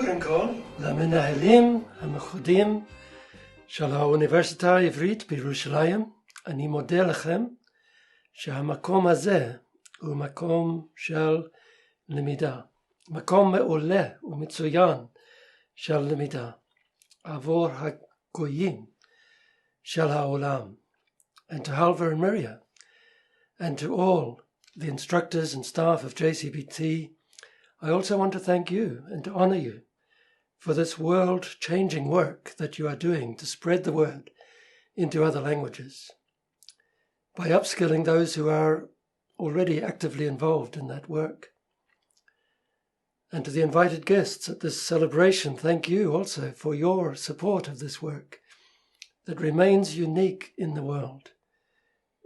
קודם כל, למנהלים המכובדים של האוניברסיטה העברית בירושלים, אני מודה לכם שהמקום הזה הוא מקום של למידה, מקום מעולה ומצוין של למידה עבור הגויים של העולם. And to Halvar and Mirya, and to all the instructors and staff of JCBT, I also want to thank you and to honor you for this world-changing work that you are doing to spread the word into other languages by upskilling those who are already actively involved in that work. And to the invited guests at this celebration, thank you also for your support of this work that remains unique in the world,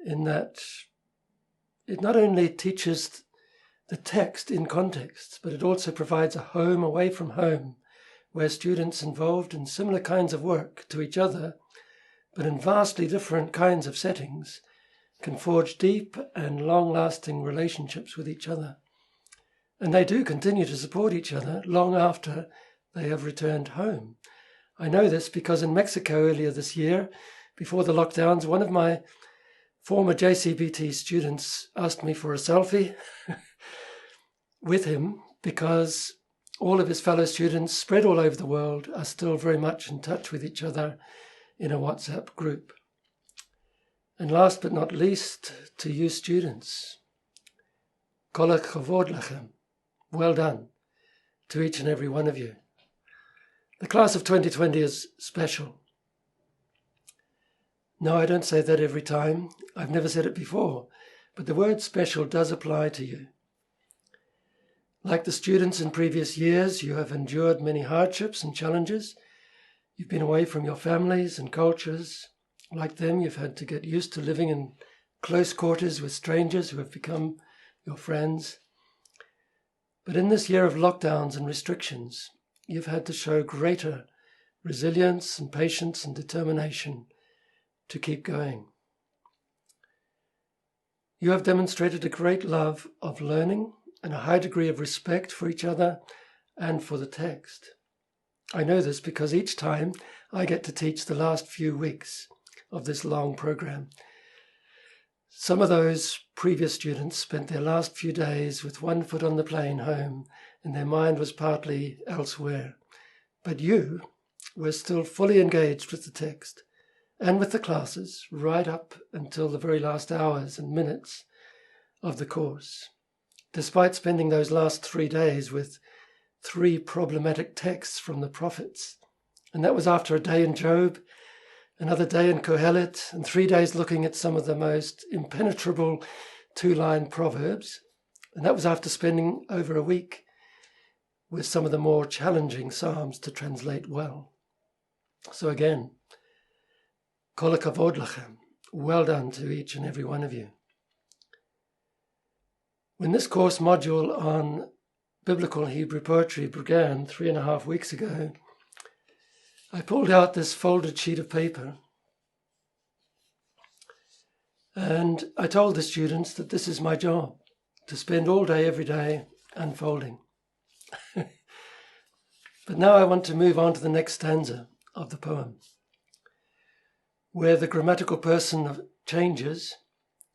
in that it not only teaches the text in context, but it also provides a home away from home where students involved in similar kinds of work to each other, but in vastly different kinds of settings, can forge deep and long-lasting relationships with each other. And they do continue to support each other long after they have returned home. I know this because in Mexico earlier this year, before the lockdowns, one of my former JCBT students asked me for a selfie with him because all of his fellow students spread all over the world are still very much in touch with each other in a WhatsApp group. And last but not least, to you students, kol hakavod lachem, well done to each and every one of you. The class of 2020 is special. No, I don't say that every time. I've never said it before, but the word special does apply to you. Like the students in previous years, you have endured many hardships and challenges. You've been away from your families and cultures. Like them, you've had to get used to living in close quarters with strangers who have become your friends. But in this year of lockdowns and restrictions, you've had to show greater resilience and patience and determination to keep going. You have demonstrated a great love of learning and a high degree of respect for each other and for the text. I know this because each time I get to teach the last few weeks of this long program. Some of those previous students spent their last few days with one foot on the plane home and their mind was partly elsewhere. But you were still fully engaged with the text and with the classes right up until the very last hours and minutes of the course, despite spending those last 3 days with 3 problematic texts from the prophets. And that was after a day in Job, another day in Kohelet, and 3 days looking at some of the most impenetrable 2-line proverbs. And that was after spending over a week with some of the more challenging psalms to translate well. So again, kol hakavod lachem, well done to each and every one of you. When this course module on biblical Hebrew poetry began 3.5 weeks ago, I pulled out this folded sheet of paper and I told the students that this is my job, to spend all day, every day, unfolding. But now I want to move on to the next stanza of the poem, where the grammatical person changes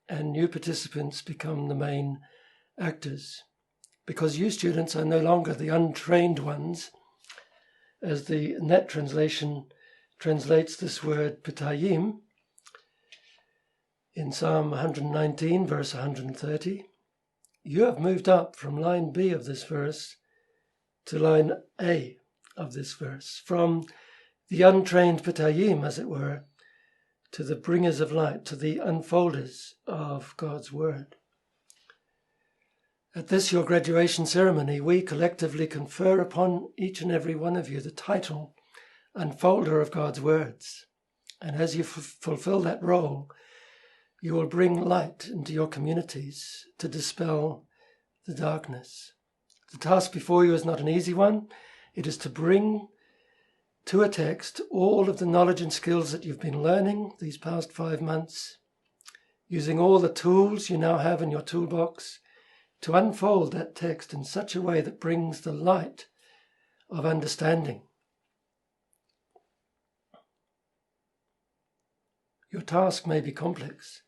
and new participants become the main actors, because you students are no longer the untrained ones, as the net translation translates this word pitayim in Psalm 119, verse 130. You have moved up from line B of this verse to line A of this verse, from the untrained pitayim, as it were, to the bringers of light, to the unfolders of God's word. At this, your graduation ceremony, we collectively confer upon each and every one of you the title, Unfolder of God's Words. And as you fulfill that role, you will bring light into your communities to dispel the darkness. The task before you is not an easy one. It is to bring to a text all of the knowledge and skills that you've been learning these past 5 months, using all the tools you now have in your toolbox, to unfold that text in such a way that brings the light of understanding. Your task may be complex,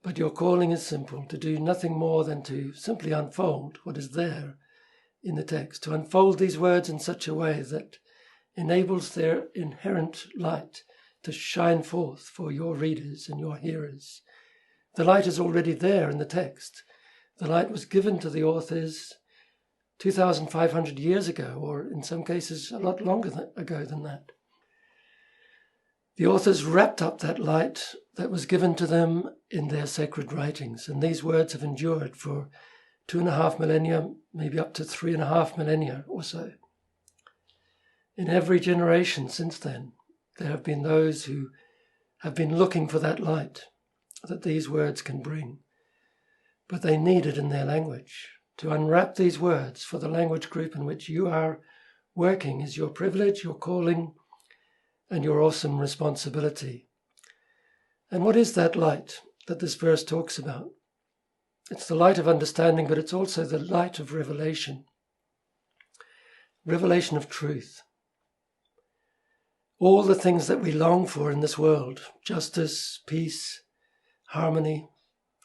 but your calling is simple, to do nothing more than to simply unfold what is there in the text, to unfold these words in such a way that enables their inherent light to shine forth for your readers and your hearers. The light is already there in the text. The light was given to the authors 2,500 years ago, or in some cases a lot longer ago than that. The authors wrapped up that light that was given to them in their sacred writings, and these words have endured for 2.5 millennia, maybe up to 3.5 millennia or so. In every generation since then, there have been those who have been looking for that light that these words can bring, but they need it in their language. To unwrap these words for the language group in which you are working is your privilege, your calling, and your awesome responsibility. And what is that light that this verse talks about? It's the light of understanding, but it's also the light of revelation. Revelation of truth. All the things that we long for in this world, justice, peace, harmony,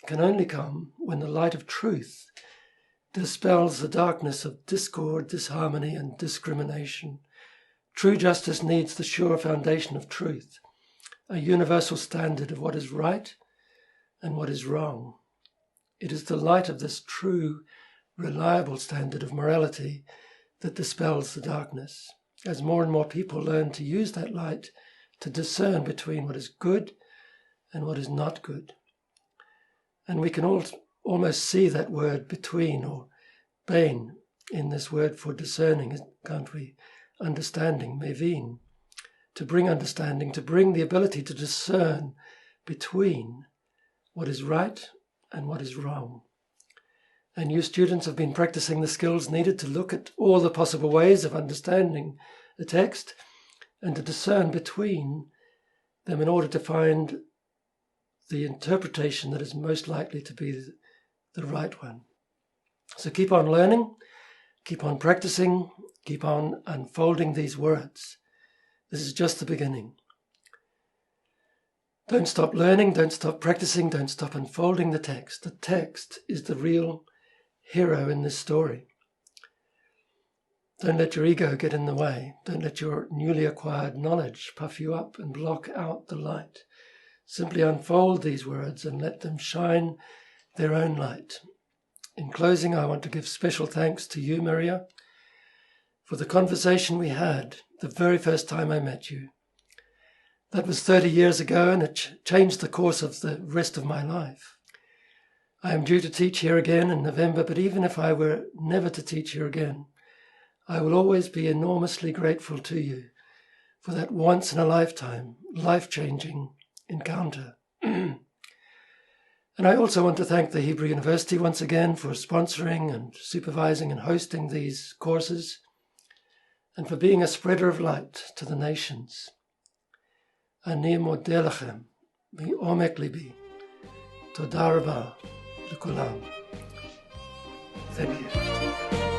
can only come when the light of truth dispels the darkness of discord, disharmony, and discrimination. True justice needs the sure foundation of truth, a universal standard of what is right and what is wrong. It is the light of this true, reliable standard of morality that dispels the darkness, as more and more people learn to use that light to discern between what is good and what is not good. And we can almost see that word between, or bain, in this word for discerning, can't we? Understanding, mevin, to bring understanding, to bring the ability to discern between what is right and what is wrong. And you students have been practicing the skills needed to look at all the possible ways of understanding the text and to discern between them in order to find the interpretation that is most likely to be the right one. So keep on learning, keep on practicing, keep on unfolding these words. This is just the beginning. Don't stop learning, don't stop practicing, don't stop unfolding the text. The text is the real hero in this story. Don't let your ego get in the way. Don't let your newly acquired knowledge puff you up and block out the light. Simply unfold these words and let them shine their own light. In closing, I want to give special thanks to you, Maria, for the conversation we had the very first time I met you. That was 30 years ago, and it changed the course of the rest of my life. I am due to teach here again in November, but even if I were never to teach here again, I will always be enormously grateful to you for that once-in-a-lifetime, life-changing encounter. And I also want to thank the Hebrew University once again for sponsoring and supervising and hosting these courses, and for being a spreader of light to the nations. Ani modeh lachem mi'omek libi. Toda rabah l'kulam. Thank you.